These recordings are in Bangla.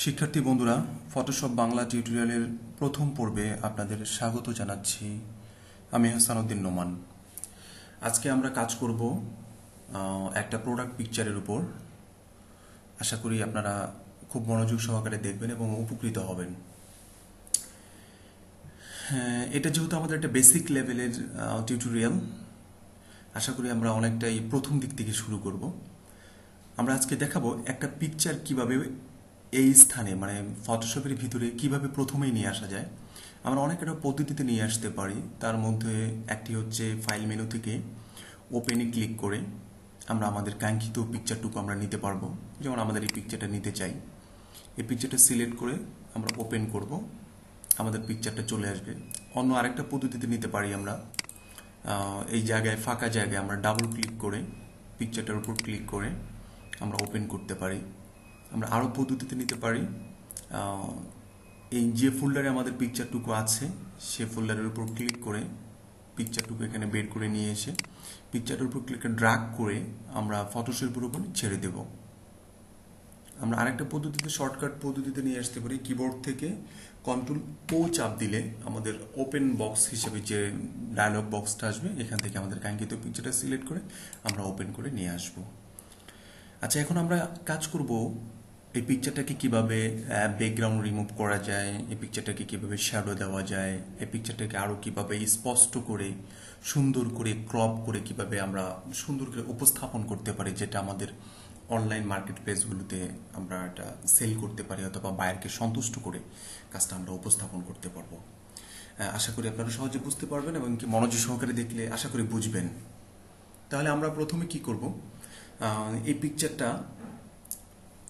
শিক্ষার্থী বন্ধুরা, ফটোশপ বাংলা টিউটোরিয়ালের প্রথম পর্বে আপনাদের স্বাগত জানাচ্ছি। আমি হাসানুদ্দিন নোমান। আজকে আমরা কাজ করব একটা প্রোডাক্ট পিকচারের উপর। আশা করি আপনারা খুব মনোযোগ সহকারে দেখবেন এবং উপকৃত হবেন। এটা যেহেতু আমাদের একটা বেসিক লেভেলের টিউটোরিয়াল, আশা করি আমরা অনেকটাই প্রথম দিক থেকে শুরু করব। আমরা আজকে দেখাবো একটা পিকচার কিভাবে এই স্থানে মানে ফটোশপের ভিতরে কিভাবে প্রথমেই নিয়ে আসা যায়। আমরা অনেক একটা পদ্ধতিতে নিয়ে আসতে পারি। তার মধ্যে একটি হচ্ছে ফাইল মেনু থেকে ওপেনে ক্লিক করে আমরা আমাদের কাঙ্ক্ষিত পিকচারটুকু আমরা নিতে পারবো। যেমন আমাদের এই পিকচারটা নিতে চাই, এই পিকচারটা সিলেক্ট করে আমরা ওপেন করব, আমাদের পিকচারটা চলে আসবে। অন্য আরেকটা পদ্ধতিতে নিতে পারি আমরা, এই জায়গায় ফাঁকা জায়গায় আমরা ডাবল ক্লিক করে পিকচারটার উপর ক্লিক করে আমরা ওপেন করতে পারি। আমরা আরও পদ্ধতিতে নিতে পারি, এই যে ফোল্ডারে আমাদের পিকচারটুকু আছে সে ফোল্ডারের উপর ক্লিক করে পিকচারটুকু এখানে বের করে নিয়ে এসে পিকচারটার উপর ক্লিক করে ড্র্যাগ করে আমরা ফটোশপের উপর ছেড়ে দেব। আমরা আরেকটা পদ্ধতিতে, শর্টকাট পদ্ধতিতে নিয়ে আসতে পারি। কিবোর্ড থেকে Ctrl+O চাপ দিলে আমাদের ওপেন বক্স হিসেবে যে ডায়লগ বক্সটা আসবে, এখান থেকে আমাদের কাঙ্ক্ষিত পিকচারটা সিলেক্ট করে আমরা ওপেন করে নিয়ে আসব। আচ্ছা, এখন আমরা কাজ করব এই পিকচারটাকে কিভাবে ব্যাকগ্রাউন্ড রিমুভ করা যায়, এই পিকচারটাকে কিভাবে শ্যাডো দেওয়া যায়, এই পিকচারটাকে আরও কিভাবে স্পষ্ট করে সুন্দর করে ক্রপ করে কিভাবে আমরা সুন্দর করে উপস্থাপন করতে পারি, যেটা আমাদের অনলাইন মার্কেট প্লেসগুলোতে আমরা এটা সেল করতে পারি অথবা বায়ারকে সন্তুষ্ট করে কাজটা আমরা উপস্থাপন করতে পারবো। আশা করি আপনারা সহজে বুঝতে পারবেন এবং কি মনোযোগ সহকারে দেখলে আশা করি বুঝবেন। তাহলে আমরা প্রথমে কি করব, এই পিকচারটা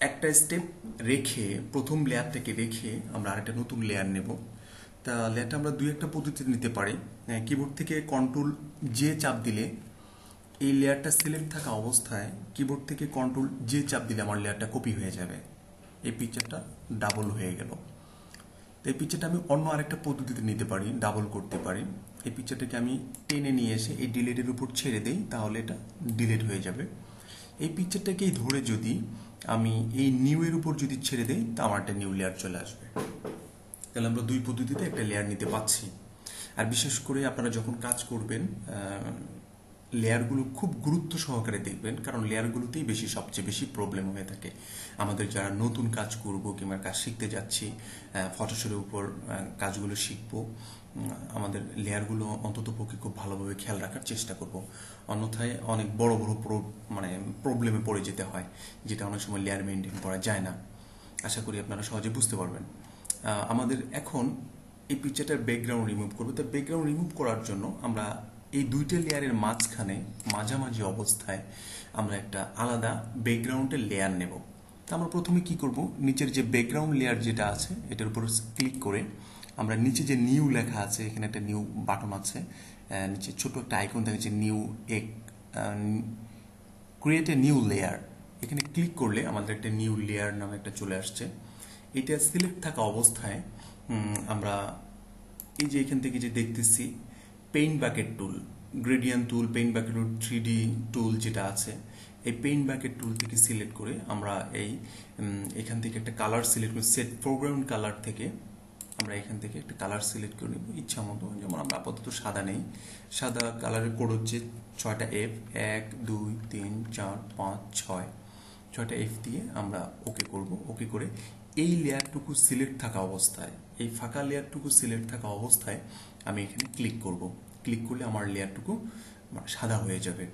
একটা স্টেপ রেখে, প্রথম লেয়ার থেকে রেখে আমরা আরেকটা নতুন লেয়ার নেব। তা লেয়ারটা আমরা দুই একটা পদ্ধতিতে নিতে পারি। কিবোর্ড থেকে Ctrl+J চাপ দিলে এই লেয়ারটা সিলেক্ট থাকা অবস্থায় কিবোর্ড থেকে Ctrl+J চাপ দিলে আমার লেয়ারটা কপি হয়ে যাবে, এই পিকচারটা ডাবল হয়ে গেল। তো এই পিকচারটা আমি অন্য আরেকটা পদ্ধতিতে নিতে পারি, ডাবল করতে পারি। এই পিকচারটাকে আমি টেনে নিয়ে এসে এই ডিলেটের উপর ছেড়ে দেই, তাহলে এটা ডিলেট হয়ে যাবে। এই পিকচারটাকেই ধরে যদি আমি এই নিউ এর উপর যদি ছেড়ে দেই, তা আমার একটা নিউ লেয়ার চলে আসবে। তাহলে আমরা দুই পদ্ধতিতে একটা লেয়ার নিতে পাচ্ছি। আর বিশেষ করে আপনারা যখন কাজ করবেন, লেয়ারগুলো খুব গুরুত্ব সহকারে দেখবেন, কারণ লেয়ারগুলোতেই সবচেয়ে বেশি প্রবলেম হয়ে থাকে। আমাদের যারা নতুন কাজ করব কিংবা কাজ শিখতে যাচ্ছি, ফটোশপের উপর কাজগুলো শিখব, আমাদের লেয়ারগুলো অন্তত পক্ষে খুব ভালোভাবে খেয়াল রাখার চেষ্টা করব। অন্যথায় অনেক বড় বড় প্রবলেমে পড়ে যেতে হয়, যেটা অনেক সময় লেয়ার মেনটেন করা যায় না। আশা করি আপনারা সহজে বুঝতে পারবেন। আমাদের এখন এই পিকচারটার ব্যাকগ্রাউন্ড রিমুভ করবো। তো ব্যাকগ্রাউন্ড রিমুভ করার জন্য আমরা এই দুইটা লেয়ারের মাঝখানে মাঝামাঝি অবস্থায় আমরা একটা আলাদা ব্যাকগ্রাউন্ডের লেয়ার নেব। তা আমরা প্রথমে কি করব, নিচের যে ব্যাকগ্রাউন্ড লেয়ার যেটা আছে এটার উপর ক্লিক করে আমরা নিচে যে নিউ লেখা আছে, এখানে একটা নিউ বাটন আছে, নিচে ছোট একটা আইকন থাকে যে new create a new layer, এখানে ক্লিক করলে আমাদের একটা নিউ লেয়ার নামে একটা চলে আসছে। এটা সিলেক্ট থাকা অবস্থায় আমরা এই যে এখান থেকে যে দেখতেছি পেইন্ট বাকেট টুল, গ্রেডিয়েন্ট টুল, পেইন্ট বাকেট টুল, 3D টুল যেটা আছে, এই পেইন্ট বাকেট টুল থেকে সিলেক্ট করে আমরা এখান থেকে একটা কালার সিলেক্ট করে সেট ফোরগ্রাউন্ড কালার থেকে আমরা এখান থেকে একটা কালার সিলেক্ট করে নেব ইচ্ছা মতো। যেমন আমরা আপাতত সাদা নেই, সাদা কালারের কোড হচ্ছে 6টা F, 1 2 3 4 5 6, 6টা F দিয়ে আমরা ওকে করব। ওকে করে এই লেয়ারটুকু সিলেক্ট থাকা অবস্থায়, এই ফাঁকা লেয়ারটুকু সিলেক্ট থাকা অবস্থায় আমি এখানে ক্লিক করব। ক্লিক করলে আমার লেয়ারটুকু সাদা হয়ে যাবে।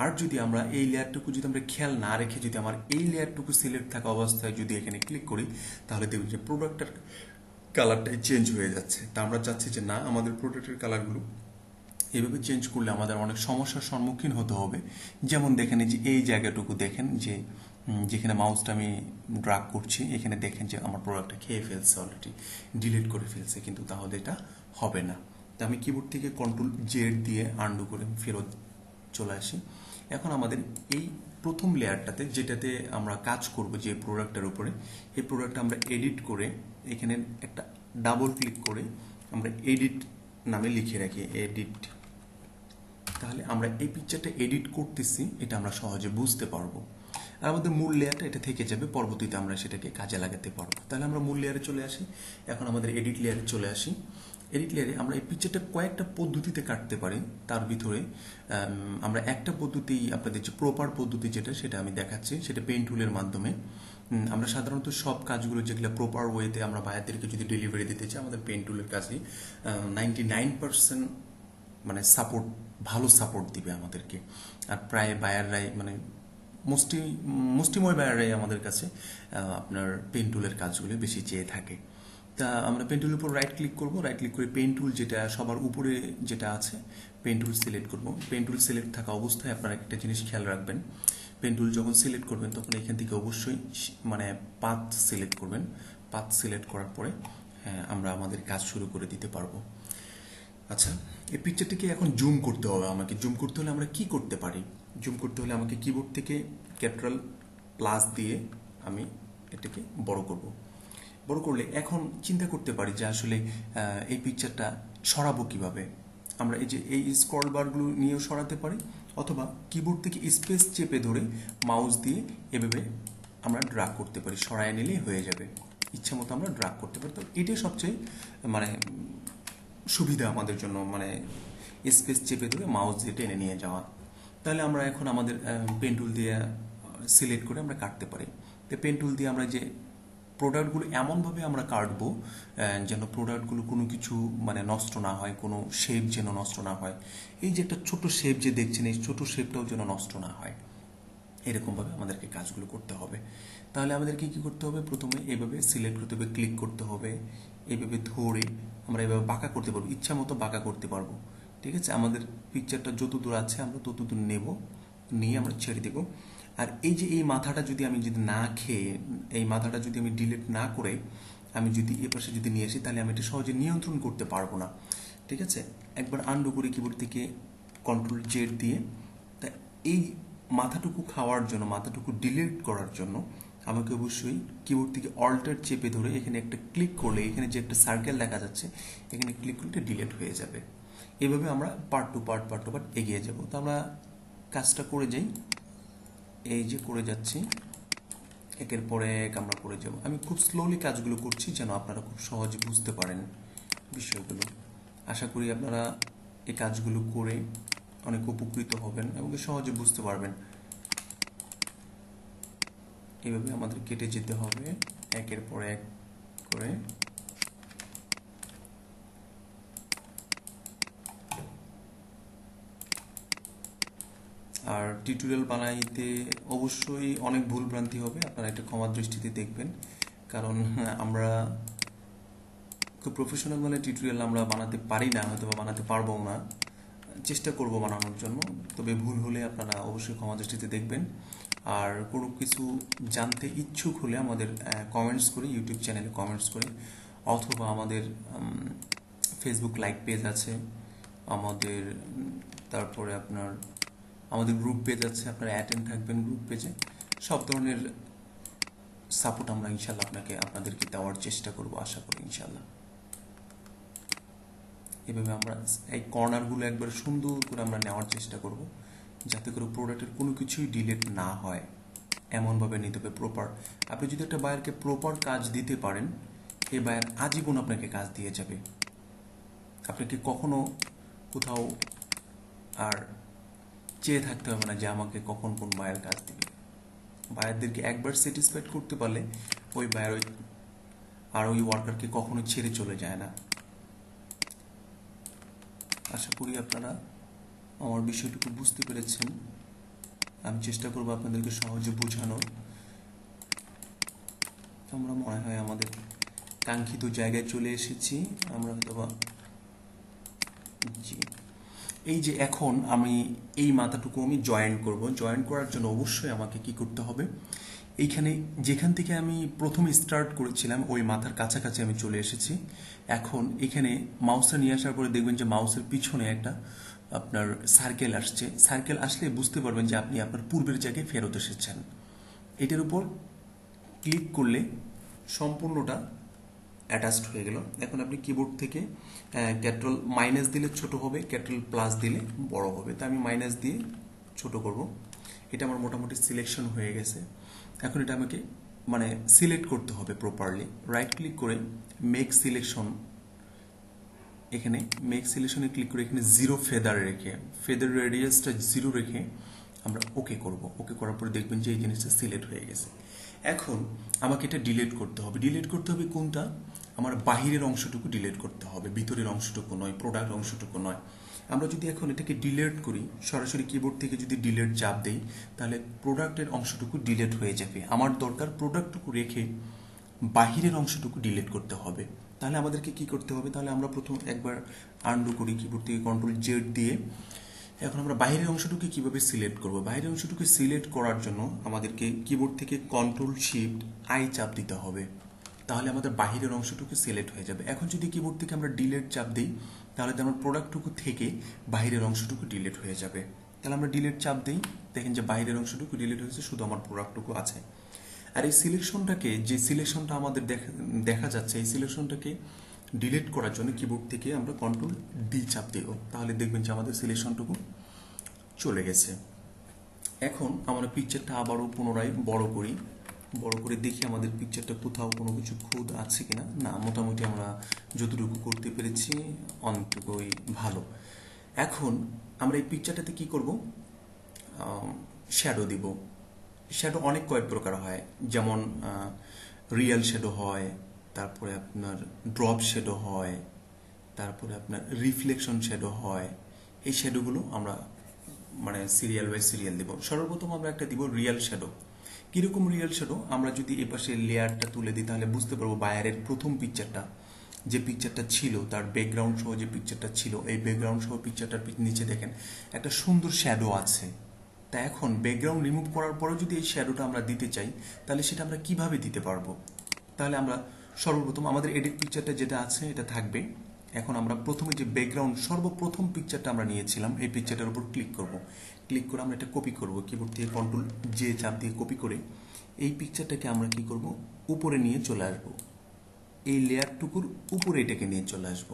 আর যদি আমরা এই লেয়ারটুকু যদি আমরা খেয়াল না রেখে যদি আমার এই লেয়ারটুকু সিলেক্ট থাকা অবস্থায় যদি এখানে ক্লিক করি, তাহলে দেখব যে প্রোডাক্টের কালারটাই চেঞ্জ হয়ে যাচ্ছে। তা আমরা চাচ্ছি যে না, আমাদের প্রোডাক্টের কালারগুলো এভাবে চেঞ্জ করলে আমাদের অনেক সমস্যার সম্মুখীন হতে হবে। যেমন দেখেন যে এই জায়গাটুকু দেখেন যে যেখানে মাউসটা আমি ড্রাগ করছি, এখানে দেখেন যে আমার প্রোডাক্টটা খেয়ে ফেলছে, অলরেডি ডিলিট করে ফেলছে, কিন্তু তাহলে এটা হবে না। তা আমি কিবোর্ড থেকে Ctrl+Z দিয়ে আনডু করে ফেরত চলে আসি। এখন আমাদের এই প্রথম লেয়ারটাতে যেটাতে আমরা কাজ করব, যে প্রোডাক্টটার উপরে, এই প্রোডাক্টটা আমরা এডিট করে এখানে একটা ডাবল ক্লিক করে আমরা এডিট নামে লিখে রাখি, এডিট। তাহলে আমরা এই পিকচারটা এডিট করতেছি, এটা আমরা সহজে বুঝতে পারবো। আর আমাদের মূল লেয়ারটা এটা থেকে যাবে, পরবর্তীতে আমরা সেটাকে কাজে লাগাতে পারবো। তাহলে আমরা মূল লেয়ারে চলে আসি, এখন আমাদের এডিট লেয়ারে চলে আসি। এডিট লেয়ারে আমরা এই পিকচারটা কয়েকটা পদ্ধতিতে কাটতে পারি। তার ভিতরে আমরা একটা পদ্ধতি, আপনাদের যে প্রপার পদ্ধতি যেটা, সেটা আমি দেখাচ্ছি, সেটা পেইন্ট টুলের মাধ্যমে। আমরা সাধারণত সব কাজগুলো যেগুলো প্রপার ওয়েতে আমরা বায়ারদেরকে যদি ডেলিভারি দিতে চাই, আমাদের পেইন্ট টুলের কাছে 99% মানে সাপোর্ট, ভালো সাপোর্ট দিবে আমাদেরকে। আর প্রায় বায়াররাই মানে মুষ্টিময় বায়াররাই আমাদের কাছে আপনার পেইন্ট টুলের কাজগুলো বেশি চেয়ে থাকে। তা আমরা পেইন্ট টুলের উপর রাইট ক্লিক করব, রাইট ক্লিক করে পেইন্ট টুল যেটা সবার উপরে যেটা আছে পেইন্ট টুল সিলেক্ট করব। পেইন্ট টুল সিলেক্ট থাকা অবস্থায় আপনারা একটা জিনিস খেয়াল রাখবেন, পেইন্ট টুল যখন সিলেক্ট করবেন তখন এখান থেকে অবশ্যই মানে পাথ সিলেক্ট করবেন। পাথ সিলেক্ট করার পরে আমরা আমাদের কাজ শুরু করে দিতে পারবো। আচ্ছা, এই পিকচারটিকে এখন জুম করতে হবে আমাকে। জুম করতে হলে আমরা কি করতে পারি? জুম করতে হলে আমাকে কিবোর্ড থেকে ক্যাপিটাল প্লাস দিয়ে আমি এটাকে বড় করব। বড় করলে এখন চিন্তা করতে পারি যে আসলে এই পিকচারটা সরাবো কিভাবে। আমরা এই যে এই স্ক্রল বারগুলো নিয়েও সরাতে পারি, অথবা কিবোর্ড থেকে স্পেস চেপে ধরে মাউস দিয়ে এভাবে আমরা ড্রাগ করতে পারি, সরায় নিলেই হয়ে যাবে। ইচ্ছা মতো আমরা ড্রাগ করতে পারি। তো এটাই সবচেয়ে মানে সুবিধা আমাদের জন্য, মানে স্পেস চেপে ধরে মাউস দিয়ে টেনে নিয়ে যাওয়া। তাহলে আমরা এখন আমাদের পেন টুল দিয়ে সিলেক্ট করে আমরা কাটতে পারি। তো পেন টুল দিয়ে আমরা যে প্রোডাক্টগুলো এমনভাবে আমরা কাটবো যেন প্রোডাক্টগুলো কোনো কিছু মানে নষ্ট না হয়, কোনো শেপ যেন নষ্ট না হয়। এই যে একটা ছোট শেপ যে দেখছেন, এই ছোট শেপটাও যেন নষ্ট না হয়, এরকমভাবে আমাদেরকে কাজগুলো করতে হবে। তাহলে আমাদেরকে কি করতে হবে? প্রথমে এভাবে সিলেক্ট করতে হবে, ক্লিক করতে হবে, এইভাবে ধরে আমরা এভাবে বাঁকা করতে পারবো, ইচ্ছা মতো বাঁকা করতে পারবো। ঠিক আছে, আমাদের পিকচারটা যত দূর আছে আমরা তত দূর নেব, নিয়ে আমরা ছেড়ে দেব। আর এই যে এই মাথাটা যদি আমি যদি না খেয়ে, এই মাথাটা যদি আমি ডিলিট না করে আমি যদি এ পাশে যদি নিয়ে আসি, তাহলে আমি এটা সহজে নিয়ন্ত্রণ করতে পারবো না। ঠিক আছে, একবার আন্ডু করে কিবোর্ড থেকে কন্ট্রোল জেড দিয়ে, তা এই মাথাটুকু খাওয়ার জন্য, মাথাটুকু ডিলিট করার জন্য আমাকে অবশ্যই কিবোর্ড থেকে অল্টার চেপে ধরে এখানে একটা ক্লিক করলে, এখানে যে একটা সার্কেল দেখা যাচ্ছে, এখানে ক্লিক করলে ডিলিট হয়ে যাবে। এভাবে আমরা পার্ট টু পার্ট এগিয়ে যাব। তো আমরা কাজটা করে যাই, এই যে করে যাচ্ছি, একের পরে এক আমরা করে যাব। আমি খুব স্লোলি কাজগুলো করছি যেন আপনারা খুব সহজে বুঝতে পারেন বিষয়গুলো। আশা করি আপনারা এই কাজগুলো করে অনেক উপকৃত হবেন এবং সহজে বুঝতে পারবেন। এইভাবে আমাদের কেটে যেতে হবে একের পর এক করে। আর টিউটোরিয়াল বানাইতে অবশ্যই অনেক ভুলভ্রান্তি হবে, আপনারা এটা ক্ষমার দৃষ্টিতে দেখবেন, কারণ আমরা খুব প্রফেশনাল মানে টিউটোরিয়াল আমরা বানাতে পারি না, হয়তো বা বানাতে পারবো না, চেষ্টা করব বানানোর জন্য। তবে ভুল হলে আপনারা অবশ্যই ক্ষমা দৃষ্টিতে দেখবেন। আর কোনো কিছু জানতে ইচ্ছুক হলে আমাদের কমেন্টস করে, ইউটিউব চ্যানেলে কমেন্টস করে, অথবা আমাদের ফেসবুক লাইক পেজ আছে আমাদের, তারপরে আপনার আমাদের গ্রুপ পেজ আছে, আপনারা অ্যাটেন্ড থাকবেন গ্রুপ পেজে। সব ধরনের সাপোর্ট আমরা ইনশাল্লাহ আপনাদেরকে দেওয়ার চেষ্টা করব, আশা করি ইনশাল্লাহ। এভাবে আমরা এই কর্নারগুলো একবার সুন্দর করে আমরা নেওয়ার চেষ্টা করব, যাতে করে প্রোডাক্টের কোনো কিছুই ডিলিট না হয়, এমনভাবে নিতে হবে প্রপার। আপনি যদি একটা বায়ারকে প্রপার কাজ দিতে পারেন, এই বায়ার আজীবন আপনাকে কাজ দিয়ে যাবে। আপনাকে কখনো কোথাও আর চেয়ে থাকতে হবে না যে আমাকে কখন কোন বায়ার কাজ দিবে। বায়ারদেরকে একবার স্যাটিসফাইড করতে পারলে ওই বায়ার ওই ওয়ার্কারকে কখনো ছেড়ে চলে যায় না। আশা করি আপনারা আমার বিষয়টুকু বুঝতে পেরেছেন। আমি চেষ্টা করব আপনাদেরকে সহজে বোঝানোর। আমরা মনে হয় আমাদের কাঙ্ক্ষিত জায়গায় চলে এসেছি আমরা হয়তোবা। জি, এই যে এখন আমি এই মাথাটুকু আমি জয়েন করব। জয়েন করার জন্য অবশ্যই আমাকে কি করতে হবে, এইখানে যেখান থেকে আমি প্রথমে স্টার্ট করেছিলাম ওই মাথার কাছাকাছি আমি চলে এসেছি। এখন এখানে মাউসটা নিয়ে আসার পরে দেখবেন যে মাউসের পিছনে একটা আপনার সার্কেল আসছে। সার্কেল আসলে বুঝতে পারবেন যে আপনি আপনার পূর্বের জায়গায় ফেরত এসেছেন। এটার উপর ক্লিক করলে সম্পূর্ণটা অ্যাটাচড হয়ে গেল। এখন আপনি কিবোর্ড থেকে ক্যাপিটাল মাইনাস দিলে ছোট হবে, ক্যাপিটাল প্লাস দিলে বড় হবে। তা আমি মাইনাস দিয়ে ছোট করব। এটা আমার মোটামুটি সিলেকশন হয়ে গেছে। এখন এটা আমাকে মানে সিলেক্ট করতে হবে প্রপারলি। রাইট ক্লিক করে মেক সিলেকশন, এখানে মেক সিলেকশনে ক্লিক করে এখানে 0 ফেদার রেখে, ফেদার রেডিয়াসটা 0 রেখে আমরা ওকে করব। ওকে করার পরে দেখবেন যে এই জিনিসটা সিলেক্ট হয়ে গেছে। এখন আমাকে এটা ডিলিট করতে হবে। ডিলিট করতে হবে কোনটা? আমার বাহিরের অংশটুকু ডিলিট করতে হবে, ভিতরের অংশটুকু নয়, প্রোডাক্ট অংশটুকু নয়। আমরা যদি এখন এটাকে ডিলিট করি, সরাসরি কিবোর্ড থেকে যদি ডিলিট চাপ দেই, তাহলে প্রোডাক্টের অংশটুকু ডিলিট হয়ে যাবে। আমার দরকার প্রোডাক্টটুকু রেখে বাহিরের অংশটুকু ডিলিট করতে হবে। তাহলে আমাদেরকে কি করতে হবে? তাহলে আমরা প্রথম একবার আনডু করি, কিবোর্ড থেকে কন্ট্রোল জেড দিয়ে। এখন আমরা বাইরের অংশটুকু কিভাবে সিলেক্ট করব? বাইরের অংশটুকু সিলেক্ট করার জন্য আমাদেরকে কিবোর্ড থেকে কন্ট্রোল শিফট আই চাপ দিতে হবে। তাহলে আমাদের বাহিরের অংশটুকু সিলেক্ট হয়ে যাবে। এখন যদি কিবোর্ড থেকে আমরা ডিলিট চাপ দিই, তাহলে আমার প্রোডাক্টটুকু থেকে বাইরের অংশটুকু ডিলিট হয়ে যাবে। তাহলে আমরা ডিলিট চাপ দিই, দেখেন যে বাইরের অংশটুকু ডিলিট হয়েছে, শুধু আমার প্রোডাক্টটুকু আছে। আর এই সিলেকশনটাকে, যে সিলেকশনটা আমাদের দেখা যাচ্ছে, এই সিলেকশনটাকে ডিলিট করার জন্য কিবোর্ড থেকে আমরা কন্ট্রোল ডি চাপ দেব। তাহলে দেখবেন যে আমাদের সিলেকশনটুকু চলে গেছে। এখন আমরা পিকচারটা আবারও পুনরায় বড় করি, বড় করে দেখি আমাদের পিকচারটা কোথাও কোনো কিছু খুঁত আছে কিনা। না, মোটামুটি আমরা যতটুকু করতে পেরেছি অনেকটুকুই ভালো। এখন আমরা এই পিকচারটাতে কি করব? শ্যাডো দিব। শ্যাডো অনেক কয়েক প্রকার হয়, যেমন রিয়েল শ্যাডো হয়, তারপরে আপনার ড্রপ শ্যাডো হয়, তারপরে আপনার রিফ্লেকশন শ্যাডো হয়। এই শ্যাডোগুলো আমরা মানে সিরিয়াল বাই সিরিয়াল দিব। সর্বপ্রথম আমরা একটা দিব রিয়েল শ্যাডো। কিরকম রিয়েল শ্যাডো? আমরা যদি এ পাশে লেয়ারটা তুলে দিই, তাহলে বুঝতে পারবো বায়ারের প্রথম পিকচারটা, যে পিকচারটা ছিল, তার ব্যাকগ্রাউন্ড সহ যে পিকচারটা ছিল, এই ব্যাকগ্রাউন্ড সহ পিকচারটার নিচে দেখেন একটা সুন্দর শ্যাডো আছে। তা এখন ব্যাকগ্রাউন্ড রিমুভ করার পরেও যদি এই শ্যাডোটা আমরা দিতে চাই, তাহলে সেটা আমরা কিভাবে দিতে পারবো? তাহলে আমরা সর্বপ্রথম আমাদের এডিট পিকচারটা যেটা আছে এটা থাকবে। এখন আমরা প্রথমে যে ব্যাকগ্রাউন্ড সর্বপ্রথম পিকচারটা আমরা নিয়েছিলাম, এই পিকচারটার উপর ক্লিক করব। ক্লিক করে আমরা এটা কপি করব, কিবোর্ড থেকে কন্ট্রোল জে চাপ দিয়ে কপি করে এই পিকচারটাকে আমরা কি করব? উপরে নিয়ে চলে আসব। এই লেয়ারটুকুর উপরে এটাকে নিয়ে চলে আসব।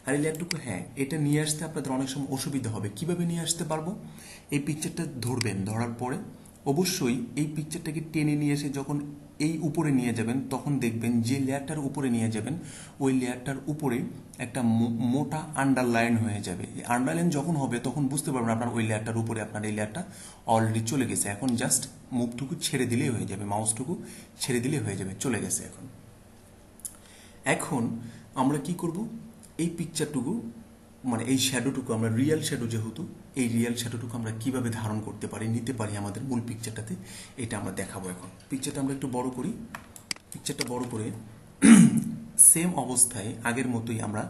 আর এই লেয়ারটুকু, হ্যাঁ, এটা নিয়ে আসতে আপনাদের অনেক সময় অসুবিধা হবে। কিভাবে নিয়ে আসতে পারবো? এই পিকচারটা ধরবেন, ধরার পরে অবশ্যই এই পিকচারটাকে টেনে নিয়ে এসে যখন এই উপরে নিয়ে যাবেন, তখন দেখবেন যে লেয়ারটার উপরে নিয়ে যাবেন, ওই লেয়ারটার উপরে একটা মোটা আন্ডারলাইন হয়ে যাবে। এই আন্ডারলাইন যখন হবে তখন বুঝতে পারবেন আপনার ওই লেয়ারটার উপরে আপনার এই লেয়ারটা অলরেডি চলে গেছে। এখন জাস্ট মুভটুকু ছেড়ে দিলেই হয়ে যাবে, মাউসটুকু ছেড়ে দিলেই হয়ে যাবে, চলে গেছে। এখন আমরা কি করব? এই পিকচারটুকু মানে এই শ্যাডোটুকু আমরা রিয়েল শ্যাডো, যেহেতু এই রিয়েল শ্যাডোটুকু আমরা কিভাবে ধারণ করতে পারি, নিতে পারি আমাদের মূল পিকচারটাতে, এটা আমরা দেখাবো। এখন পিকচারটা আমরা একটু বড় করি। পিকচারটা বড় করে সেম অবস্থায় আগের মতোই আমরা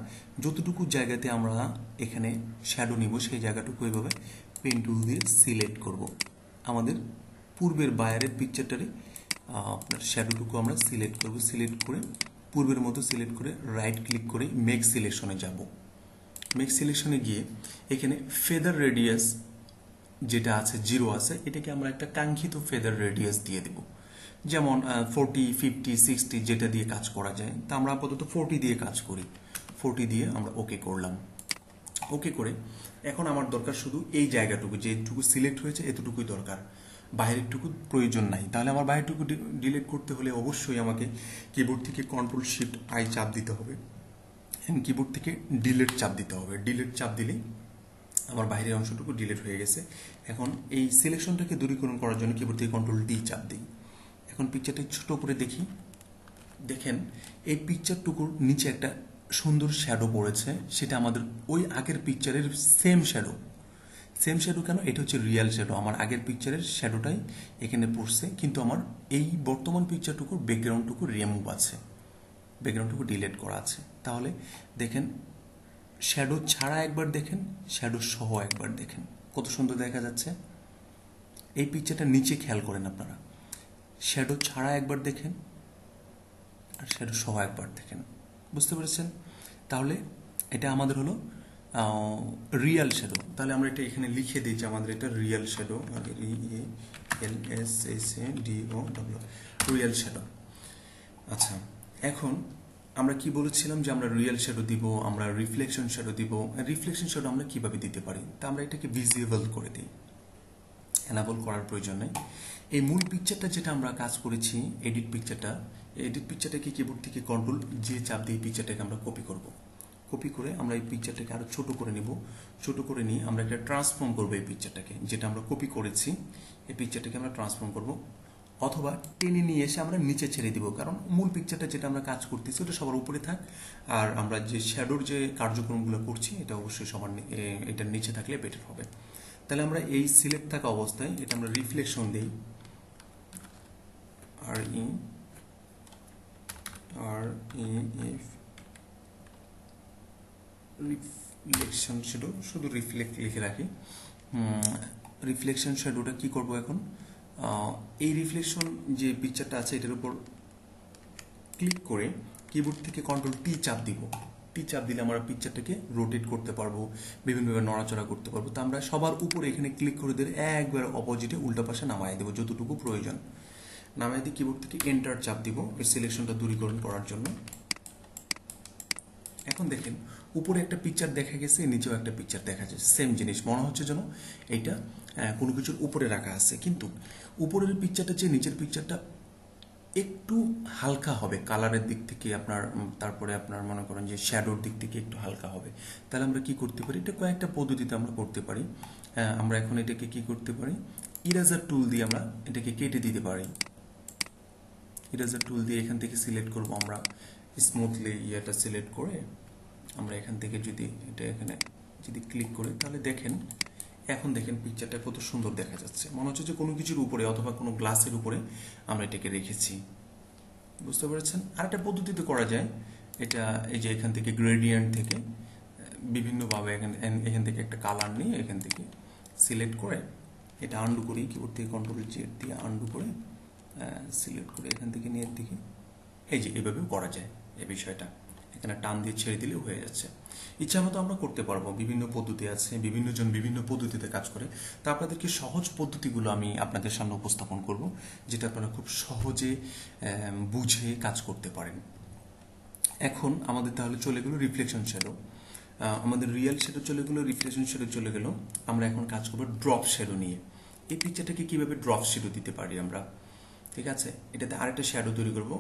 যতটুকু জায়গাতে আমরা এখানে শ্যাডো নিব, সেই জায়গাটুকু এভাবে পেন টুল দিয়ে সিলেক্ট করব। আমাদের পূর্বের বায়ারের পিকচারটারে আপনার শ্যাডোটুকু আমরা সিলেক্ট করব। সিলেক্ট করে পূর্বের মতো সিলেক্ট করে রাইট ক্লিক করে মেক সিলেকশনে যাব। মেক সিলেকশনে গিয়ে এখানে ফেদার রেডিয়াস যেটা আছে 0 আছে, এটাকে আমরা একটা কাঙ্ক্ষিত ফেদার রেডিয়াস দিয়ে দেব। যেমন 40, 50, 60 যেটা দিয়ে কাজ করা যায়, তা আমরা আপাতত 40 দিয়ে কাজ করি। 40 দিয়ে আমরা ওকে করলাম। ওকে করে এখন আমার দরকার শুধু এই জায়গাটুকু, যেটুকু সিলেক্ট হয়েছে এতটুকুই দরকার, বাইরেরটুকু প্রয়োজন নাই। তাহলে আমার বাইরেটুকু ডিলিট করতে হলে অবশ্যই আমাকে কিবোর্ড থেকে কন্ট্রোল শিফট আই চাপ দিতে হবে, কিবোর্ড থেকে ডিলিট চাপ দিতে হবে। ডিলিট চাপ দিলেই আমার বাইরের অংশটুকু ডিলিট হয়ে গেছে। এখন এই সিলেকশনটাকে দূরীকরণ করার জন্য কিবোর্ড থেকে কন্ট্রোল ডি চাপ দিই। এখন পিকচারটা ছোট করে দেখি, দেখেন এই পিকচারটুকুর নিচে একটা সুন্দর শ্যাডো পড়েছে, সেটা আমাদের ওই আগের পিকচারের সেম শ্যাডো। সেম শ্যাডো কেন? এটা হচ্ছে রিয়েল শ্যাডো। আমার আগের পিকচারের শ্যাডোটাই এখানে পড়ছে, কিন্তু আমার এই বর্তমান পিকচারটুকুর ব্যাকগ্রাউন্ডটুকু রিমুভ আছে, ব্যাকগ্রাউন্ডটুকু ডিলিট করা আছে। তাহলে দেখেন শ্যাডো ছাড়া একবার দেখেন, শ্যাডো সহ একবার দেখেন, কত সুন্দর দেখা যাচ্ছে। এই পিকচারটা নিচে খেয়াল করেন আপনারা, শ্যাডো ছাড়া একবার দেখেন আর শ্যাডো সহ একবার দেখেন, বুঝতে পেরেছেন? তাহলে এটা আমাদের হলো রিয়েল শ্যাডো। তাহলে আমরা এটা এখানে লিখে দিই যে আমাদের এটা real shadow, REALSHADO, real shadow. আচ্ছা, এখন আমরা কি বলেছিলাম যে আমরা রিয়েল শ্যাডো দিব, আমরা রিফ্লেকশন শ্যাডো দিব। রিফ্লেকশন শ্যাডো আমরা কিভাবে দিতে পারি? তা আমরা এটাকে ভিজিবল করে দিই। এনাবল করার প্রয়োজন নেই। এই মূল পিকচারটা যেটা আমরা কাজ করেছি, এডিট পিকচারটাকে কিবোর্ড থেকে কন্ট্রোল যে চাপ দিয়ে পিকচারটাকে আমরা কপি করব। কপি করে আমরা এই পিকচারটাকে আরো ছোট করে নিব। ছোট করে নিয়ে আমরা একটা ট্রান্সফর্ম করব এই পিকচারটাকে, যেটা আমরা কপি করেছি এই পিকচারটাকে আমরা ট্রান্সফর্ম করব, অথবা টেনে নিয়ে এসে আমরা নিচে ছেড়ে দিব, কারণ মূল পিকচারটা যেটা আমরা কাজ করতেছি ওটা সবার উপরে থাক, আর আমরা যে শ্যাডোর যে কার্যক্রমগুলো করছি এটা অবশ্যই সবার এটার নিচে থাকলে বেটার হবে। তাহলে আমরা এই সিলেক্ট থাকা অবস্থায় এটা আমরা রিফ্লেকশন দিই, রিফ্লেকশন শ্যাডো, শুধু রিফ্লেক্ট লিখে রাখি। রিফ্লেকশন শ্যাডোটা কি করব এখন, এই রিফ্লেকশন যে পিকচারটা আছে এটার উপর ক্লিক করে কিবোর্ড থেকে কন্ট্রোল টি চাপ দিব। টি চাপ দিলে আমরা পিকচারটাকে রোটেট করতে পারবো, বিভিন্নভাবে নড়াচড়া করতে পারবো। তো আমরা সবার উপরে এখানে ক্লিক করে দিয়ে একবার অপোজিটে উল্টা পাশে নামায় দেবো যতটুকু প্রয়োজন। নামায় দিয়ে কিবোর্ড থেকে এন্টার চাপ দিব ওই সিলেকশনটা দূরীকরণ করার জন্য। এখন দেখেন উপরে একটা পিকচার দেখা গেছে, নিচেও একটা পিকচার দেখা যাচ্ছে, সেম জিনিস মনে হচ্ছে যেন এইটা কোনো কিছুর উপরে রাখা আছে, কিন্তু উপরের পিকচারটা চেয়ে নিচের পিকচারটা একটু হালকা হবে কালারের দিক থেকে আপনার, তারপরে আপনার মনে করেন যে শ্যাডোর দিক থেকে একটু হালকা হবে। তাহলে আমরা কি করতে পারি, এটা কয়েকটা পদ্ধতিতে আমরা করতে পারি। আমরা এখন এটাকে কি করতে পারি, ইরেজার টুল দিয়ে আমরা এটাকে কেটে দিতে পারি। ইরেজার টুল দিয়ে এখান থেকে সিলেক্ট করব আমরা স্মুথলি, ইয়েটা সিলেক্ট করে আমরা এখান থেকে যদি এটা এখানে যদি ক্লিক করি তাহলে দেখেন এখন দেখেন পিকচারটা কত সুন্দর দেখা যাচ্ছে, মনে হচ্ছে যে কোনো কিছুর উপরে অথবা কোনো গ্লাসের উপরে আমরা এটাকে রেখেছি। বুঝতে পেরেছেন? আরেকটা পদ্ধতিতে করা যায় এটা, এই যে এখান থেকে গ্রেডিয়েন্ট থেকে বিভিন্নভাবে এখান থেকে একটা কালার নিয়ে এখান থেকে সিলেক্ট করে এটা আন্ডু করি, কিবোর্ড থেকে কন্ট্রোল জেড দিয়ে আন্ডু করে সিলেক্ট করে এখান থেকে নিয়ে দিকে এই যে এভাবেও করা যায়। এই বিষয়টা এখানে টান দিয়ে ছেড়ে দিলেও হয়ে যাচ্ছে। ইচ্ছা মতো আমরা করতে পারবো, বিভিন্ন পদ্ধতি আছে, বিভিন্ন জন বিভিন্ন পদ্ধতিতে কাজ করে। তা আপনাদেরকে সহজ পদ্ধতিগুলো আমি আপনাদের সামনে উপস্থাপন করব, যেটা আপনারা খুব সহজে বুঝে কাজ করতে পারেন। এখন আমাদের তাহলে চলে গেল রিফ্লেকশন শ্যাডো, আমাদের রিয়েল শ্যাডো চলে গেল, রিফ্লেকশন শ্যাডো চলে গেল। আমরা এখন কাজ করবো ড্রপ শ্যাডো নিয়ে। এই পিকচারটাকে কিভাবে ড্রপ শ্যাডো দিতে পারি আমরা, ঠিক আছে? এটাতে আরেকটা শ্যাডো তৈরি করব।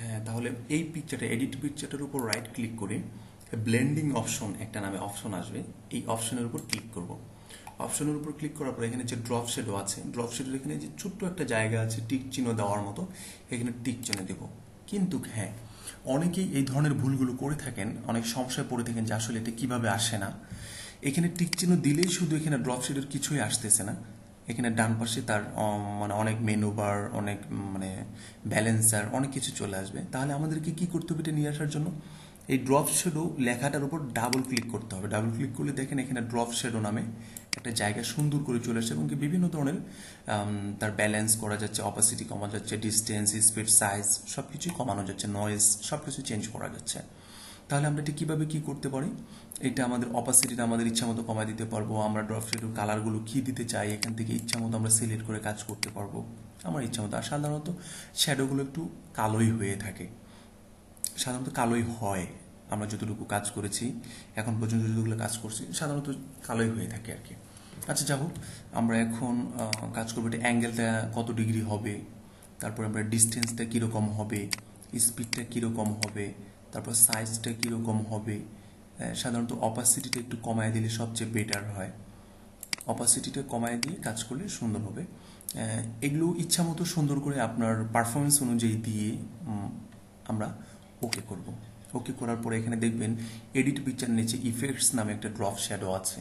হ্যাঁ, তাহলে এই পিকচারটা এডিট পিকচারটার উপর রাইট ক্লিক করে ব্লেন্ডিং অপশন একটা নামে অপশন আসবে, এই অপশনের উপর ক্লিক করব। অপশনের উপর ক্লিক করার পর এখানে যে ড্রপ শ্যাডো আছে, ড্রপ শ্যাডোর এখানে যে ছোট্ট একটা জায়গা আছে টিক চিহ্ন দেওয়ার মতো, এখানে টিক চিহ্ন দেব। কিন্তু হ্যাঁ, অনেকেই এই ধরনের ভুলগুলো করে থাকেন, অনেক সমস্যায় পড়ে থাকেন যে আসলে এটা কিভাবে আসে না। এখানে টিক চিহ্ন দিলেই শুধু এখানে ড্রপ শ্যাডোর কিছুই আসতেছে না, এখানে ডান পাশে তার মানে অনেক মেনু বার, অনেক মানে ব্যালেন্সার, অনেক কিছু চলে আসবে। তাহলে আমাদেরকে কি করতে হবে এটা নিয়ে আসার জন্য, এই ড্রপ শ্যাডো লেখাটার উপর ডাবল ক্লিক করতে হবে। ডাবল ক্লিক করলে দেখেন এখানে ড্রপ শ্যাডো নামে একটা জায়গা সুন্দর করে চলে আসছে, এবং বিভিন্ন ধরনের তার ব্যালেন্স করা যাচ্ছে, অপাসিটি কমা যাচ্ছে, ডিস্টেন্স, স্পিড, সাইজ সব কিছুই কমানো যাচ্ছে, নয়েজ সব কিছু চেঞ্জ করা যাচ্ছে। তাহলে আমরা এটা কীভাবে কী করতে পারি, এটা আমাদের অপাসিটিটা আমাদের ইচ্ছা মতো কমায় দিতে পারবো। আমরা ড্রপ শ্যাডোর কালারগুলো কী দিতে চাই এখান থেকে ইচ্ছা মতো আমরা সিলেক্ট করে কাজ করতে পারবো আমার ইচ্ছা মতো। আর সাধারণত শ্যাডোগুলো একটু কালোই হয়ে থাকে, সাধারণত কালোই হয়। আমরা যতটুকু কাজ করেছি এখন পর্যন্ত, যতগুলো কাজ করছি সাধারণত কালোই হয়ে থাকে আর কি। আচ্ছা, যা হোক, আমরা এখন কাজ করবো এটা অ্যাঙ্গেলটা কত ডিগ্রি হবে, তারপর আমরা ডিস্টেন্সটা কীরকম হবে, স্পিডটা কীরকম হবে, তারপর সাইজটা কীরকম হবে। সাধারণত অপাসিটিটা একটু কমায় দিলে সবচেয়ে বেটার হয়, অপাসিটিটা কমায় দিয়ে কাজ করলে সুন্দর হবে। এগুলো ইচ্ছা মতো সুন্দর করে আপনার পারফরমেন্স অনুযায়ী দিয়ে আমরা ওকে করব। ওকে করার পরে এখানে দেখবেন এডিট পিকচার নিচে ইফেক্টস নামে একটা ড্রপ শ্যাডো আছে।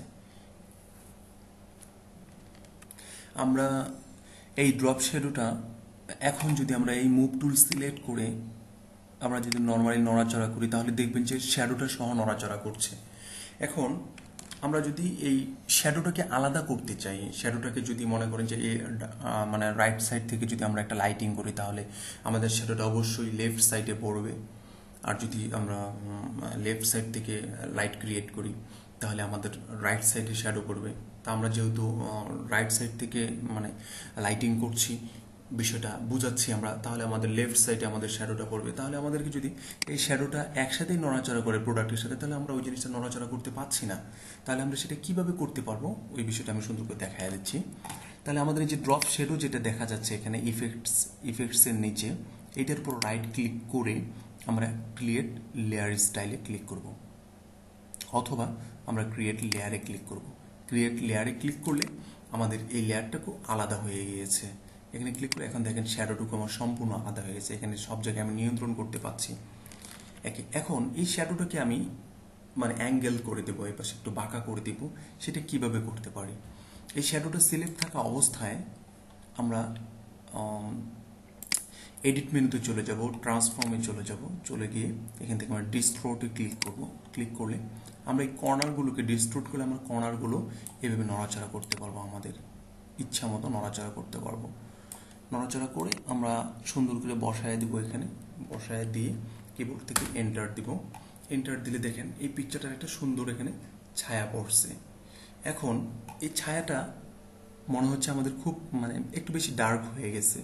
আমরা এই ড্রপ শ্যাডোটা এখন যদি আমরা এই মুভ টুল সিলেক্ট করে আমরা যদি নর্মালি নড়াচড়া করি তাহলে দেখবেন যে শ্যাডোটা সহ নড়াচড়া করছে। এখন আমরা যদি এই শ্যাডোটাকে আলাদা করতে চাই, শ্যাডোটাকে যদি মনে করেন যে মানে রাইট সাইড থেকে যদি আমরা একটা লাইটিং করি তাহলে আমাদের শ্যাডোটা অবশ্যই লেফট সাইডে পড়বে। আর যদি আমরা লেফট সাইড থেকে লাইট ক্রিয়েট করি তাহলে আমাদের রাইট সাইডে শ্যাডো পড়বে। তা আমরা যেহেতু রাইট সাইড থেকে মানে লাইটিং করছি, বিষয়টা বুঝাচ্ছি আমরা, তাহলে আমাদের লেফট সাইডে আমাদের শ্যাডোটা পড়বে। তাহলে আমাদেরকে যদি এই শ্যাডোটা একসাথেই নড়াচড়া করে প্রোডাক্টের সাথে, তাহলে আমরা ওই জিনিসটা নড়াচড়া করতে পারছি না। তাহলে আমরা সেটা কিভাবে করতে পারবো ওই বিষয়টা আমি সুন্দর করে দেখাই দিচ্ছি। তাহলে আমাদের এই যে ড্রপ শ্যাডো যেটা দেখা যাচ্ছে এখানে ইফেক্টসের নিচে, এটার উপর রাইট ক্লিক করে আমরা ক্রিয়েট লেয়ার স্টাইলে ক্লিক করব, অথবা আমরা ক্রিয়েট লেয়ারে ক্লিক করব। ক্রিয়েট লেয়ারে ক্লিক করলে আমাদের এই লেয়ারটাকে আলাদা হয়ে গিয়েছে। এখানে ক্লিক করে এখন দেখেন শ্যাডোটুকু আমার সম্পূর্ণ আলাদা হয়ে গেছে। এখানে সব জায়গায় আমি নিয়ন্ত্রণ করতে পারছি। এখন এই শ্যাডোটাকে আমি মানে অ্যাঙ্গেল করে দেবো, এই পাশে একটু বাঁকা করে দেব। সেটা কিভাবে করতে পারি? এই শ্যাডোটা সিলেক্ট থাকা অবস্থায় আমরা এডিট মেনুতে চলে যাব, ট্রান্সফর্মে চলে যাব, চলে গিয়ে এখান থেকে আমরা ডিস্ট্রোটে ক্লিক করব। ক্লিক করলে আমরা এই কর্নারগুলোকে ডিস্ট্রোট করলে আমরা কর্নারগুলো এভাবে নড়াচড়া করতে পারবো, আমাদের ইচ্ছা মতো নড়াচড়া করতে পারবো। নড়াচড়া করে আমরা সুন্দর করে বসায় দিব, এখানে বসায় দিয়ে কিবোর্ড থেকে এন্টার দিব। এন্টার দিলে দেখেন এই পিকচারটার একটা সুন্দর এখানে ছায়া পড়ছে। এখন এই ছায়াটা মনে হচ্ছে আমাদের খুব মানে একটু বেশি ডার্ক হয়ে গেছে।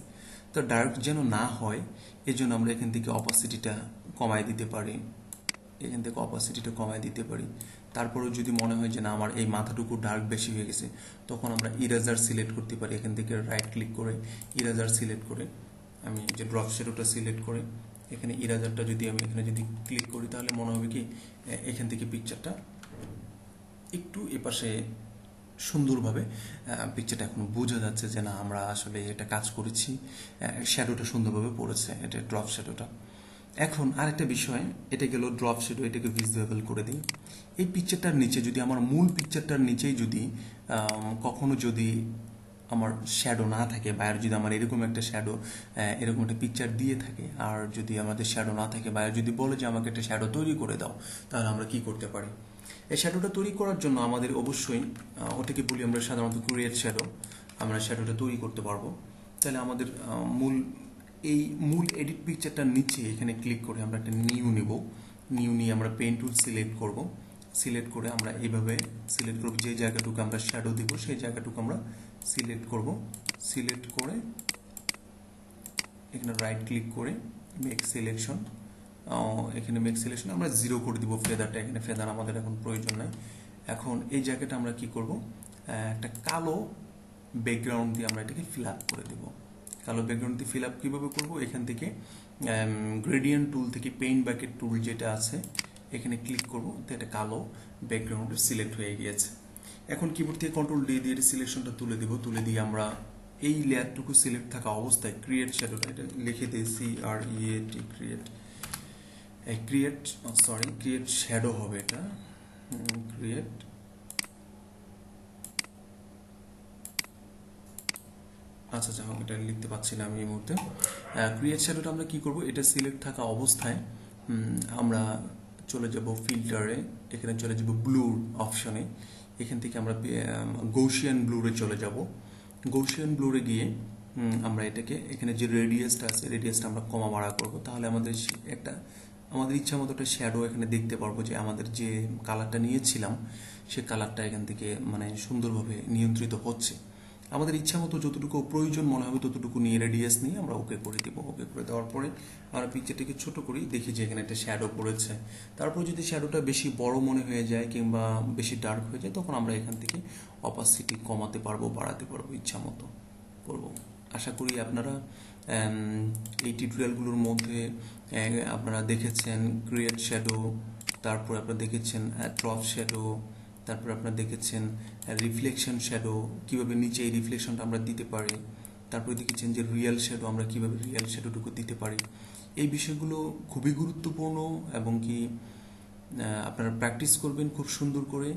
তো ডার্ক যেন না হয় এই জন্য আমরা এখান থেকে অপাসিটিটা কমায় দিতে পারি, এখান থেকে অপাসিটিটা কমায় দিতে পারি। তারপরেও যদি মনে হয় যে না আমার এই মাথাটুকু ডার্ক বেশি হয়ে গেছে, তখন আমরা ইরেজার সিলেক্ট করতে পারি। এখান থেকে রাইট ক্লিক করে ইরেজার সিলেক্ট করে আমি যে ড্রপ শ্যাডোটা সিলেক্ট করে এখানে ইরেজারটা যদি আমি এখানে যদি ক্লিক করি, তাহলে মনে হবে কি এখান থেকে পিকচারটা একটু এপাশে সুন্দরভাবে পিকচারটা এখন বোঝা যাচ্ছে যে না আমরা আসলে এটা কাজ করেছি, শ্যাডোটা সুন্দরভাবে পড়েছে, এটা ড্রপ শ্যাডোটা। এখন আরেকটা বিষয়, এটা গেল ড্রপ শ্যাডো, এটাকে ভিজিবল করে দিই। এই পিকচারটার নিচে যদি আমার মূল পিকচারটার নিচেই যদি কখনো যদি আমার শ্যাডো না থাকে, বা যদি আমার এরকম একটা শ্যাডো এরকম একটা পিকচার দিয়ে থাকে, আর যদি আমাদের শ্যাডো না থাকে, বা যদি বলে যে আমাকে একটা শ্যাডো তৈরি করে দাও, তাহলে আমরা কি করতে পারি? এই শ্যাডোটা তৈরি করার জন্য আমাদের অবশ্যই ওটাকে বলি আমরা সাধারণত ক্রিয়েট শ্যাডো, আমরা শ্যাডোটা তৈরি করতে পারবো। তাহলে আমাদের মূল এডিট পিকচারটার নিচে এখানে ক্লিক করে আমরা একটা নিউ নিব। নিউ নিয়ে আমরা পেন টুল সিলেক্ট করব। সিলেক্ট করে আমরা এইভাবে সিলেক্ট করব, যে জায়গাটুকু আমরা শ্যাডো দিব সেই জায়গাটুকু আমরা সিলেক্ট করব। সিলেক্ট করে এখানে রাইট ক্লিক করে মেক সিলেকশন, এখানে মেক সিলেকশন আমরা 0 করে দিব ফেদারটা। এখানে ফেদার আমাদের এখন প্রয়োজন নাই। এখন এই জায়গাটা আমরা কি করব, একটা কালো ব্যাকগ্রাউন্ড দিয়ে আমরা এটাকে ফিল আপ করে দেব। কালো ব্যাকগ্রাউন্ড দিয়ে ফিল আপ কীভাবে করবো, এখান থেকে গ্রেডিয়েন্ট টুল থেকে পেইন্ট বাকেট টুল যেটা আছে এখানে ক্লিক করব, তো এটা কালো ব্যাকগ্রাউন্ড সিলেক্ট হয়ে গিয়েছে। এখন কিবোর্ড থেকে কন্ট্রোল ডি দিয়ে সিলেকশনটা তুলে দিব। তুলে দিয়ে আমরা এই লেয়ারটুকু সিলেক্ট থাকা অবস্থায় ক্রিয়েট শ্যাডোটা, এটা লিখে দিই CREAT, ক্রিয়েট শ্যাডো হবে এটা, ক্রিয়েট আচ্ছা যাই হোক, এটা লিখতে পারছি না আমি এই মুহূর্তে। ক্রিয়েট শ্যাডোটা আমরা কি করব, এটা সিলেক্ট থাকা অবস্থায় আমরা চলে যাব ফিল্টারে, এখানে চলে যাব ব্লুর অপশনে। এখান থেকে আমরা গৌসিয়ান ব্লুরে চলে যাব। গৌসিয়ান ব্লুরে গিয়ে আমরা এটাকে এখানে যে রেডিয়াসটা আছে রেডিয়াসটা আমরা কমা বাড়া করব। তাহলে আমাদের আমাদের ইচ্ছা মতো একটা শ্যাডো এখানে দেখতে পারবো, যে আমাদের যে কালারটা নিয়েছিলাম সে কালারটা এখান থেকে মানে সুন্দরভাবে নিয়ন্ত্রিত হচ্ছে। আমাদের ইচ্ছা মতো যতটুকু প্রয়োজন মনে হবে ততটুকু নিয়ে রেডিয়াস নিয়ে আমরা ওকে করে দিব। ওকে করে দেওয়ার পরে আমরা পিকচারটাকে ছোট করি, দেখি যে এখানে একটা শ্যাডো পড়েছে। তারপর যদি শ্যাডোটা বেশি বড় মনে হয়ে যায় কিংবা বেশি ডার্ক হয়ে যায়, তখন আমরা এখান থেকে অপাসিটি কমাতে পারবো, বাড়াতে পারবো, ইচ্ছা মতো করব। আশা করি আপনারা এই টিউটোরিয়ালগুলোর মধ্যে আপনারা দেখেছেন ক্রিয়েট শ্যাডো, তারপর আপনারা দেখেছেন ড্রপ শ্যাডো, তারপর আপনারা দেখেছেন রিফ্লেকশন শ্যাডো, কিভাবে নিচে এই রিফ্লেকশনটা আমরা দিতে পারি। তারপরে দেখেছেন যে রিয়েল শ্যাডো, আমরা কিভাবে রিয়েল শ্যাডোটুকু দিতে পারি। এই বিষয়গুলো খুবই গুরুত্বপূর্ণ এবং কি আপনারা প্র্যাকটিস করবেন খুব সুন্দর করে।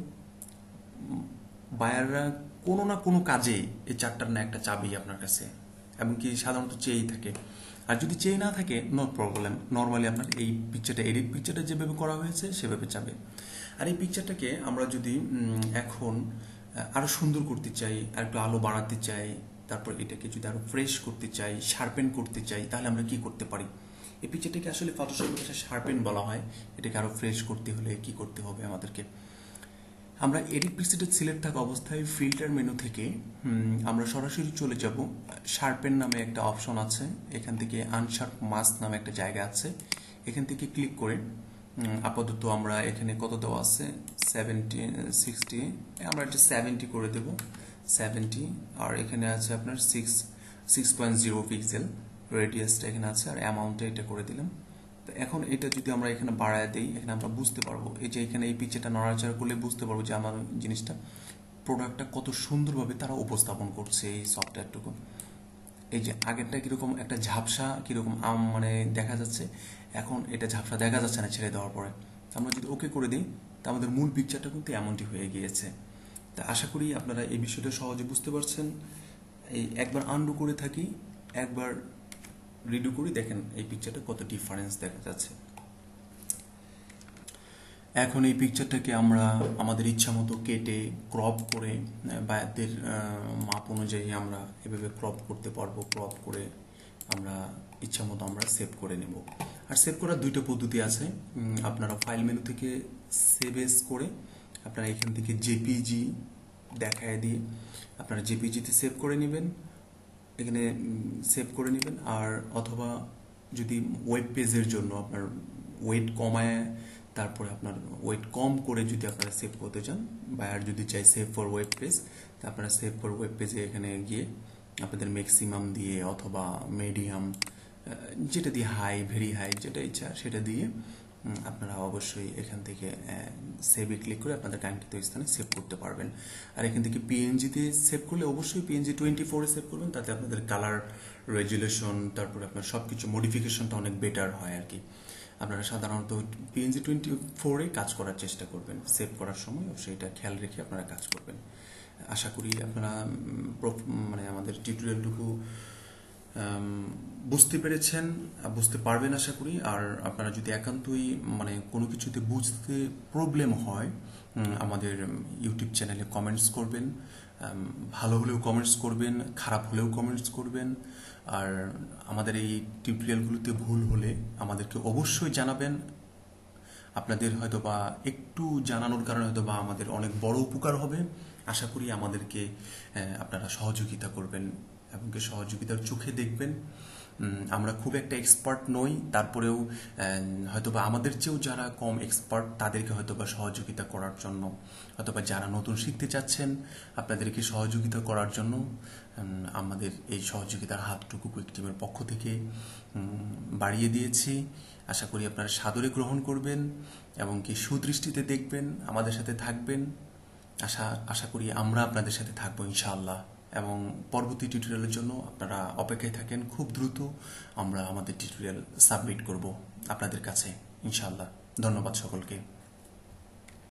বায়াররা কোনো না কোনো কাজে এই চারটার না একটা চাবি আপনার কাছে, এবং কি সাধারণত চেয়েই থাকে। আর যদি চেয়ে না থাকে নো প্রবলেম, নর্মালি আপনার এই পিকচারটা এডিট পিকচারটা যেভাবে করা হয়েছে সেভাবে চাবে। আর এই পিকচারটাকে আমরা যদি এখন আরো সুন্দর করতে চাই, আর একটু আলো বাড়াতে চাই, তারপর এটাকে যদি আরো ফ্রেশ করতে চাই, শার্পেন করতে চাই, তাহলে আমরা কি করতে পারি? এই পিকচারটাকে আসলে ফটোশপের ভাষায় শার্পেন বলা হয়। এটাকে আরো ফ্রেশ করতে হলে কি করতে হবে আমাদেরকে, আমরা এডিট পিকচারটা সিলেক্ট থাকা অবস্থায় ফিল্টার মেনু থেকে আমরা সরাসরি চলে যাব শার্পেন নামে একটা অপশন আছে। এখান থেকে আনশার্প মাস্ক নামে একটা জায়গা আছে, এখান থেকে ক্লিক করে আপাতত আমরা এখানে কত দেওয়া আছে 60, আমরা এটা 70 করে দেব। 70, আর এখানে আছে আপনার 6.0 পিক্সেল, রেডিয়াসটা এখানে আছে, আর অ্যামাউন্টটা এটা করে দিলাম। তো এখন এটা যদি আমরা এখানে বাড়ায় দিই, এখানে আমরা বুঝতে পারবো, এই যে এখানে এই পিকচারটা নড়াচড়া করলে বুঝতে পারবো যে আমার জিনিসটা, প্রোডাক্টটা কত সুন্দরভাবে তারা উপস্থাপন করছে এই সফটওয়্যারটুকু। এই যে আগেরটা কিরকম একটা ঝাপসা কিরকম মানে দেখা যাচ্ছে, এখন এটা ঝাপসা দেখা যাচ্ছে না ছেড়ে দেওয়ার পরে। আমরা যদি ওকে করে দিই, তা আমাদের মূল পিকচারটা কিন্তু এমনটি হয়ে গিয়েছে। তা আশা করি আপনারা এই বিষয়টা সহজে বুঝতে পারছেন। এই একবার আন্ডু করে থাকি, একবার রিডু করি, দেখেন এই পিকচারটা কত ডিফারেন্স দেখা যাচ্ছে। এখন এই পিকচারটাকে আমরা আমাদের ইচ্ছা মতো কেটে ক্রপ করে বা এদের মাপ অনুযায়ী আমরা এভাবে ক্রপ করতে পারবো। ক্রপ করে আমরা ইচ্ছা মতো আমরা সেভ করে নেব। আর সেভ করার দুইটা পদ্ধতি আছে। আপনারা ফাইল মেনু থেকে সেভ এস করে আপনারা এখান থেকে জেপিজি দেখায় দিয়ে আপনারা জেপিজিতে সেভ করে নেবেন, এখানে সেভ করে নেবেন। আর অথবা যদি ওয়েব পেজের জন্য আপনার ওয়েট কমায়, তারপরে আপনার ওয়েট কম করে যদি আপনারা সেভ করতে চান, বায়ার যদি চাই সেভ ফর ওয়েব পেজ, তা আপনারা সেভ ফর ওয়েব পেজে এখানে গিয়ে আপনাদের ম্যাক্সিমাম দিয়ে অথবা মিডিয়াম, যেটা দিয়ে হাই, ভেরি হাই, যেটা ইচ্ছা সেটা দিয়ে আপনারা অবশ্যই এখান থেকে সেভে ক্লিক করে আপনাদের কাঙ্ক্ষিত স্থানে সেভ করতে পারবেন। আর এখান থেকে পিএনজিতে সেভ করলে অবশ্যই পিএনজি 24-এ সেভ করবেন, তাতে আপনাদের কালার, রেজুলেশন, তারপরে আপনার সব কিছু মডিফিকেশনটা অনেক বেটার হয় আর কি। আপনারা সাধারণত পিএনজি 24-এ কাজ করার চেষ্টা করবেন সেভ করার সময়, সেটা খেয়াল রেখে আপনারা কাজ করবেন। আশা করি আপনারা মানে আমাদের টিউটোরিয়ালটুকু বুঝতে পেরেছেন, বুঝতে পারবেন আশা করি। আর আপনারা যদি একান্তই মানে কোনো কিছুতে বুঝতে প্রবলেম হয়, আমাদের ইউটিউব চ্যানেলে কমেন্টস করবেন, ভালো হলেও কমেন্টস করবেন, খারাপ হলেও কমেন্টস করবেন। আর আমাদের এই টিউটোরিয়ালগুলোতে ভুল হলে আমাদেরকে অবশ্যই জানাবেন। আপনাদের হয়তো বা একটু জানানোর কারণে হয়তো বা আমাদের অনেক বড় উপকার হবে। আশা করি আমাদেরকে আপনারা সহযোগিতা করবেন এবং সহযোগিতার চোখে দেখবেন। আমরা খুব একটা এক্সপার্ট নই, তারপরেও হয়তোবা আমাদের চেয়েও যারা কম এক্সপার্ট তাদেরকে হয়তোবা সহযোগিতা করার জন্য, হয়তোবা যারা নতুন শিখতে চাচ্ছেন আপনাদেরকে সহযোগিতা করার জন্য আমাদের এই সহযোগিতার হাতটুকু কুইক টিমের পক্ষ থেকে বাড়িয়ে দিয়েছি। আশা করি আপনারা সাদরে গ্রহণ করবেন এবং কি সুদৃষ্টিতে দেখবেন, আমাদের সাথে থাকবেন। আশা করি আমরা আপনাদের সাথে থাকবো ইনশাআল্লাহ। এবং পরবর্তী টিউটোরিয়ালের জন্য আপনারা অপেক্ষায় থাকেন। খুব দ্রুত আমরা আমাদের টিউটোরিয়াল সাবমিট করব আপনাদের কাছে ইনশাআল্লাহ। ধন্যবাদ সকলকে।